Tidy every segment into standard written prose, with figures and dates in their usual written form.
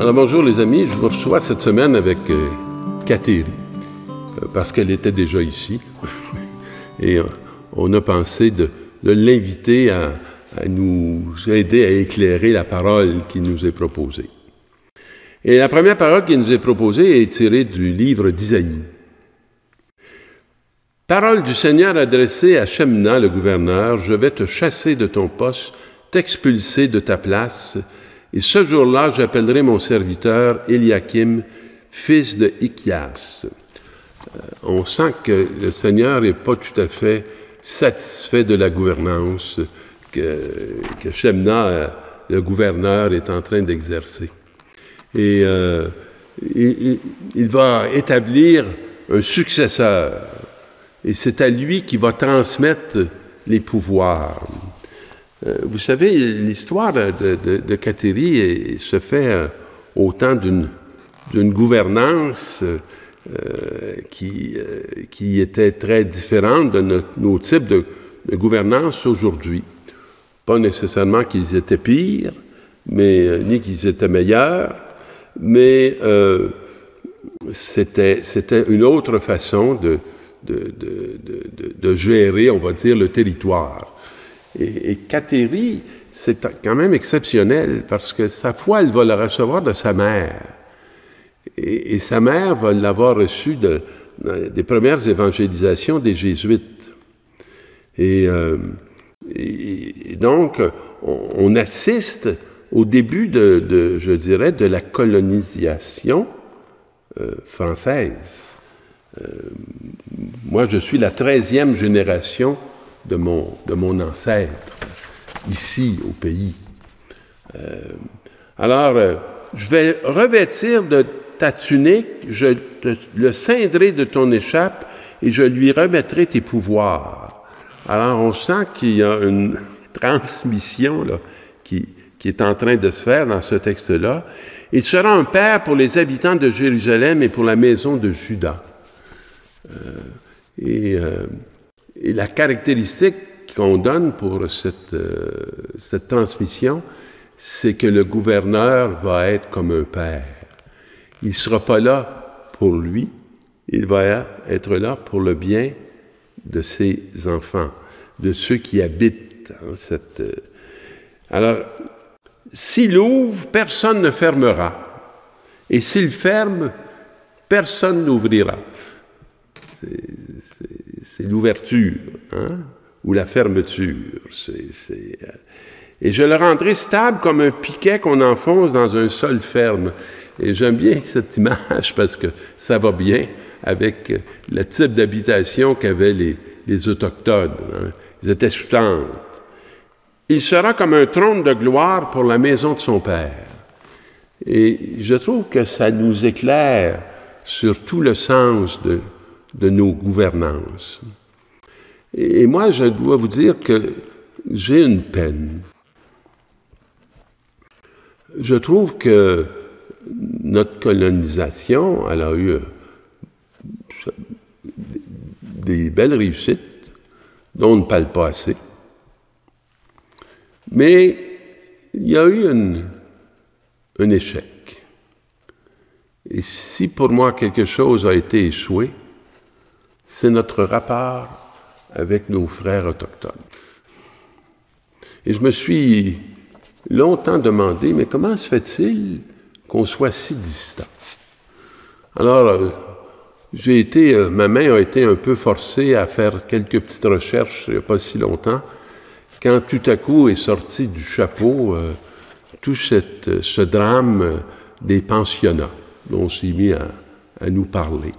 Alors bonjour les amis, je vous reçois cette semaine avec Kateri, parce qu'elle était déjà ici. Et on a pensé de l'inviter à nous aider à éclairer la parole qui nous est proposée. Et la première parole qui nous est proposée est tirée du livre d'Isaïe. Parole du Seigneur adressée à Shemna, le gouverneur, « Je vais te chasser de ton poste, t'expulser de ta place, et ce jour-là, j'appellerai mon serviteur Eliakim, fils de Hilkias. » On sent que le Seigneur n'est pas tout à fait satisfait de la gouvernance que Shemna, le gouverneur, est en train d'exercer. Et il va établir un successeur. Et c'est à lui qui va transmettre les pouvoirs. Vous savez, l'histoire de Kateri se fait au temps d'une gouvernance qui était très différente de nos types de gouvernance aujourd'hui. Pas nécessairement qu'ils étaient pires, mais ni qu'ils étaient meilleurs, mais c'était une autre façon de gérer, on va dire, le territoire. Et Kateri, c'est quand même exceptionnel, parce que sa foi, elle va la recevoir de sa mère. Et sa mère va l'avoir reçue des premières évangélisations des Jésuites. Et donc, on assiste au début je dirais, de la colonisation française. Moi, je suis la 13e génération de mon ancêtre, ici, au pays. Alors, je vais revêtir de ta tunique, je le ceindrai de ton écharpe et je lui remettrai tes pouvoirs. Alors, on sent qu'il y a une transmission là, qui est en train de se faire dans ce texte-là. Il sera un père pour les habitants de Jérusalem et pour la maison de Juda. Et la caractéristique qu'on donne pour cette transmission, c'est que le gouverneur va être comme un père. Il ne sera pas là pour lui, il va être là pour le bien de ses enfants, de ceux qui habitent Alors, s'il ouvre, personne ne fermera. Et s'il ferme, personne n'ouvrira. C'est l'ouverture, hein, ou la fermeture. Et je le rendrai stable comme un piquet qu'on enfonce dans un sol ferme. Et j'aime bien cette image parce que ça va bien avec le type d'habitation qu'avaient les Autochtones. Hein. Ils étaient chutantes. Il sera comme un trône de gloire pour la maison de son Père. Et je trouve que ça nous éclaire sur tout le sens de nos gouvernances. Et moi, je dois vous dire que j'ai une peine. Je trouve que notre colonisation, elle a eu des belles réussites dont on ne parle pas assez. Mais il y a eu un échec. Et si pour moi quelque chose a été échoué, c'est notre rapport avec nos frères autochtones. Et je me suis longtemps demandé, mais comment se fait-il qu'on soit si distant? Alors, ma main a été un peu forcée à faire quelques petites recherches il n'y a pas si longtemps, quand tout à coup est sorti du chapeau tout ce drame des pensionnats dont on s'est mis à nous parler.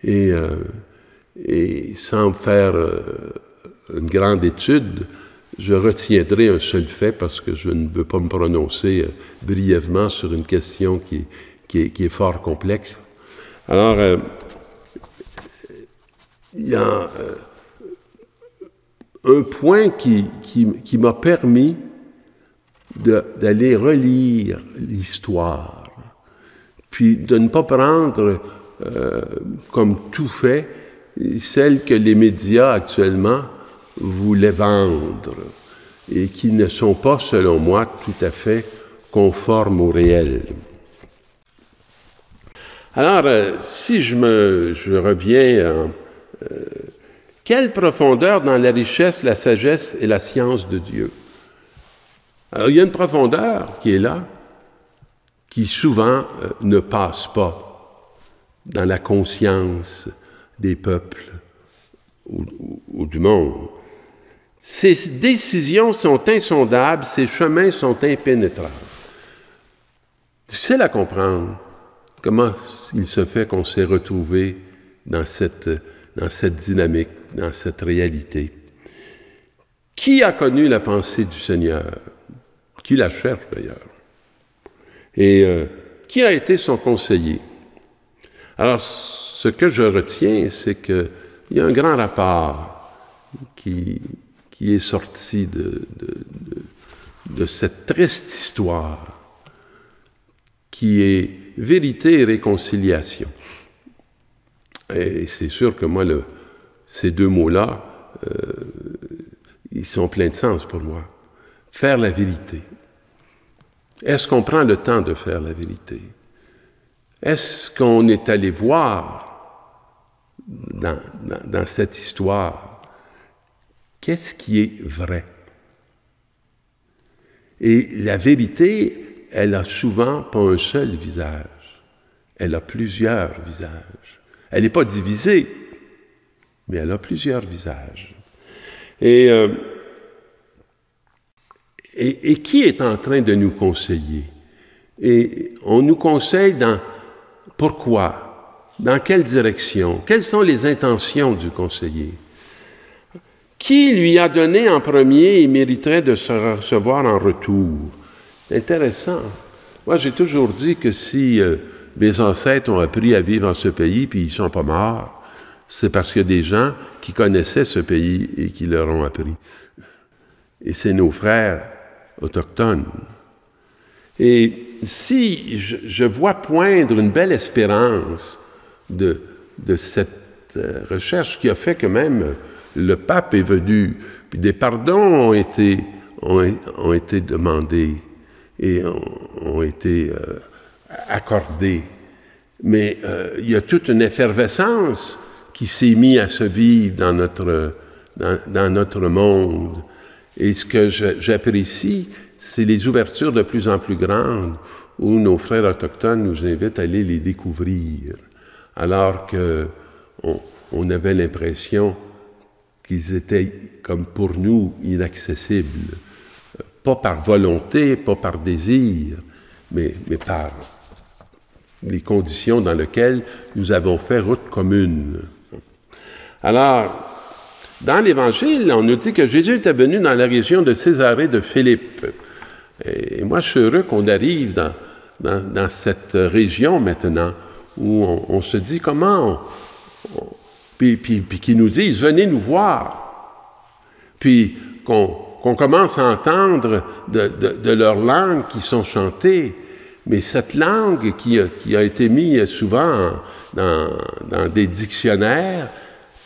Et sans faire une grande étude, je retiendrai un seul fait parce que je ne veux pas me prononcer brièvement sur une question qui est fort complexe. Alors, il y a un point qui m'a permis d'aller relire l'histoire, puis de ne pas prendre comme tout fait celle que les médias actuellement voulaient vendre et qui ne sont pas, selon moi, tout à fait conformes au réel. Alors, si je reviens à quelle profondeur dans la richesse, la sagesse et la science de Dieu. Alors, il y a une profondeur qui est là, qui souvent ne passe pas dans la conscience des peuples ou du monde. Ses décisions sont insondables, ses chemins sont impénétrables. Difficile à comprendre comment il se fait qu'on s'est retrouvé dans cette dynamique, dans cette réalité. Qui a connu la pensée du Seigneur? Qui la cherche d'ailleurs? Et qui a été son conseiller? Alors, ce que je retiens, c'est qu'il y a un grand rapport qui est sorti de cette triste histoire, qui est vérité et réconciliation. Et c'est sûr que moi, ces deux mots-là, ils sont pleins de sens pour moi. Faire la vérité. Est-ce qu'on prend le temps de faire la vérité? Est-ce qu'on est allé voir dans cette histoire qu'est-ce qui est vrai? Et la vérité, elle a souvent pas un seul visage, elle a plusieurs visages. Elle n'est pas divisée, mais elle a plusieurs visages. Et qui est en train de nous conseiller? Et on nous conseille dans pourquoi? Dans quelle direction? Quelles sont les intentions du conseiller? Qui lui a donné en premier et mériterait de se recevoir en retour? Intéressant. Moi, j'ai toujours dit que si mes ancêtres ont appris à vivre en ce pays puis ils ne sont pas morts, c'est parce qu'il y a des gens qui connaissaient ce pays et qui leur ont appris. Et c'est nos frères autochtones. Et si je vois poindre une belle espérance de cette recherche qui a fait que même le pape est venu, puis des pardons ont été demandés et ont été accordés. Mais il y a toute une effervescence qui s'est mise à se vivre dans notre monde. Et ce que j'apprécie, c'est les ouvertures de plus en plus grandes où nos frères autochtones nous invitent à aller les découvrir, alors qu'on avait l'impression qu'ils étaient, comme pour nous, inaccessibles. Pas par volonté, pas par désir, mais par les conditions dans lesquelles nous avons fait route commune. Alors, dans l'Évangile, on nous dit que Jésus était venu dans la région de Césarée de Philippe. Et moi, je suis heureux qu'on arrive dans cette région maintenant, où on se dit comment... Puis qu'ils nous disent, venez nous voir. Puis qu'on commence à entendre de leur langue qui sont chantées. Mais cette langue qui a été mise souvent dans des dictionnaires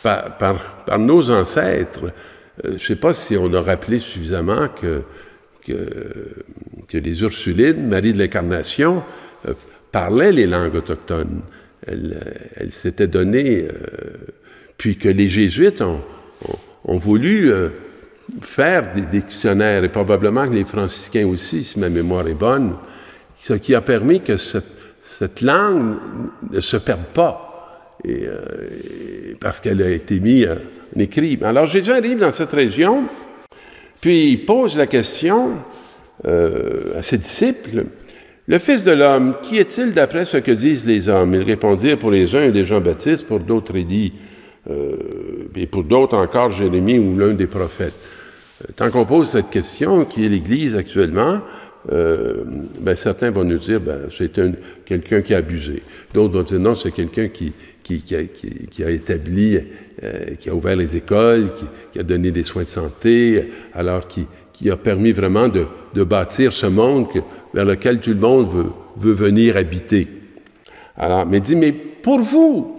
par nos ancêtres, je ne sais pas si on a rappelé suffisamment que les Ursulines, Marie de l'Incarnation, parlaient les langues autochtones. Elle s'était donnée... puis que les Jésuites ont voulu faire des dictionnaires, et probablement que les franciscains aussi, si ma mémoire est bonne, ce qui a permis que cette langue ne se perde pas, parce qu'elle a été mise en écrit. Alors Jésus arrive dans cette région, puis il pose la question à ses disciples, « Le Fils de l'homme, qui est-il d'après ce que disent les hommes? » Ils répondirent, pour les uns, des Jean-Baptiste, pour d'autres, Élie, et pour d'autres encore, Jérémie ou l'un des prophètes. Tant qu'on pose cette question, qui est l'Église actuellement, certains vont nous dire, c'est quelqu'un qui a abusé. D'autres vont dire, non, c'est quelqu'un qui a établi, qui a ouvert les écoles, qui a donné des soins de santé, alors qui a permis vraiment de bâtir ce monde vers lequel tout le monde veut venir habiter. Alors, mais dit, mais pour vous,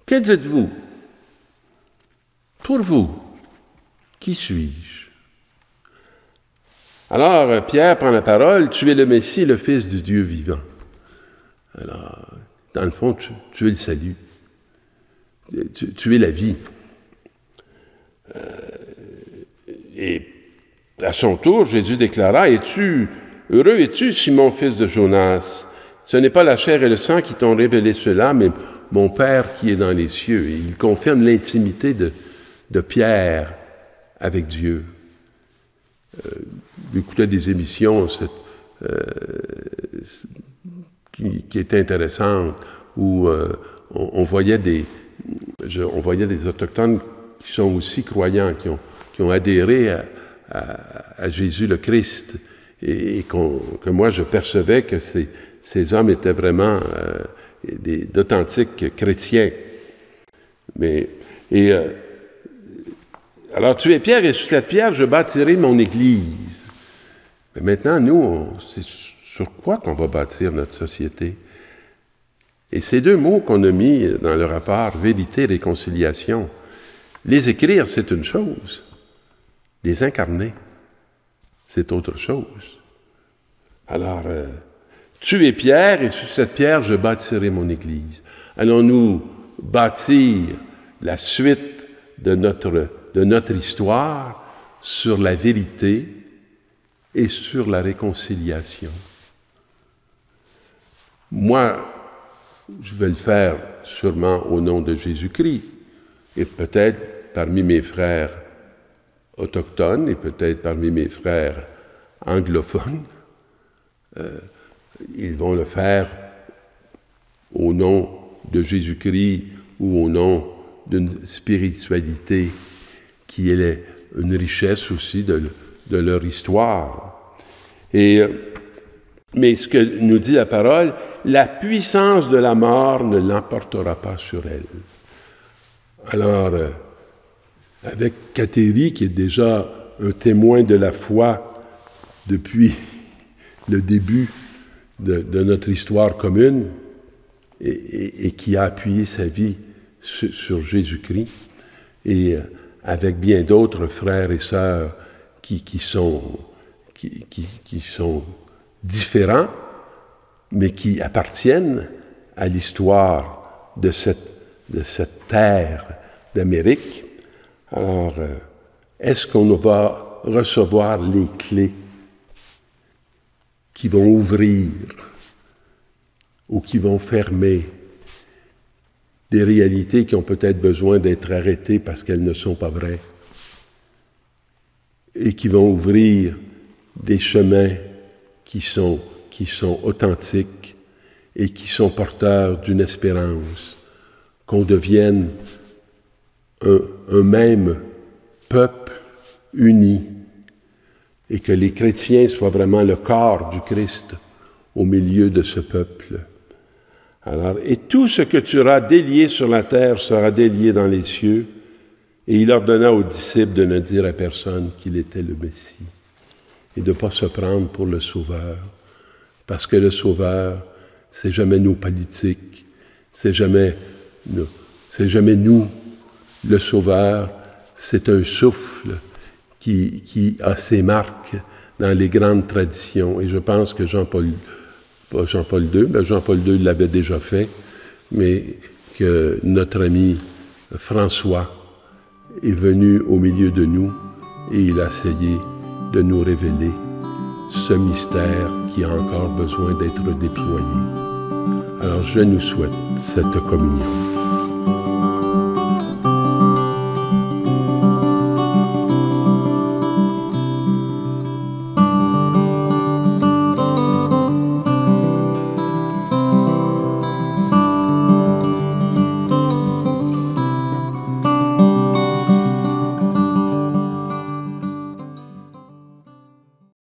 que dites-vous? Pour vous, qui suis-je? Alors, Pierre prend la parole, « Tu es le Messie, le Fils du Dieu vivant. » Alors, dans le fond, tu es le salut. Tu es la vie. Et à son tour, Jésus déclara, heureux es-tu, Simon, fils de Jonas? Ce n'est pas la chair et le sang qui t'ont révélé cela, mais mon Père qui est dans les cieux. Et il confirme l'intimité de Pierre avec Dieu. J'écoutais des émissions qui étaient intéressantes, où on voyait des Autochtones qui sont aussi croyants, qui ont adhéré à Jésus le Christ, et que moi je percevais que ces hommes étaient vraiment d'authentiques chrétiens. Alors tu es Pierre, et sur cette pierre je bâtirai mon Église. Mais maintenant, nous, c'est sur quoi qu'on va bâtir notre société? Et ces deux mots qu'on a mis dans le rapport, vérité, réconciliation, les écrire, c'est une chose. Les incarner, c'est autre chose. Alors, tu es Pierre, et sur cette pierre, je bâtirai mon Église. Allons-nous bâtir la suite de notre histoire sur la vérité et sur la réconciliation? Moi, je vais le faire sûrement au nom de Jésus-Christ, et peut-être parmi mes frères autochtones, et peut-être parmi mes frères anglophones, ils vont le faire au nom de Jésus-Christ ou au nom d'une spiritualité qui est une richesse aussi de leur histoire. Mais ce que nous dit la parole, la puissance de la mort ne l'emportera pas sur elle. Alors, avec Kateri, qui est déjà un témoin de la foi depuis le début de notre histoire commune, et qui a appuyé sa vie sur Jésus-Christ, et avec bien d'autres frères et sœurs qui sont différents, mais qui appartiennent à l'histoire de cette terre d'Amérique. Alors, est-ce qu'on va recevoir les clés qui vont ouvrir ou qui vont fermer des réalités qui ont peut-être besoin d'être arrêtées parce qu'elles ne sont pas vraies, et qui vont ouvrir des chemins qui sont authentiques et qui sont porteurs d'une espérance, qu'on devienne un même peuple uni, et que les chrétiens soient vraiment le corps du Christ au milieu de ce peuple. Alors, et tout ce que tu auras délié sur la terre sera délié dans les cieux. Et il ordonna aux disciples de ne dire à personne qu'il était le Messie et de ne pas se prendre pour le Sauveur, parce que le Sauveur, c'est jamais nos politiques, c'est jamais nous. Le Sauveur, c'est un souffle qui a ses marques dans les grandes traditions. Et je pense que Jean-Paul II l'avait déjà fait, mais que notre ami François est venu au milieu de nous et il a essayé de nous révéler ce mystère qui a encore besoin d'être déployé. Alors je nous souhaite cette communion.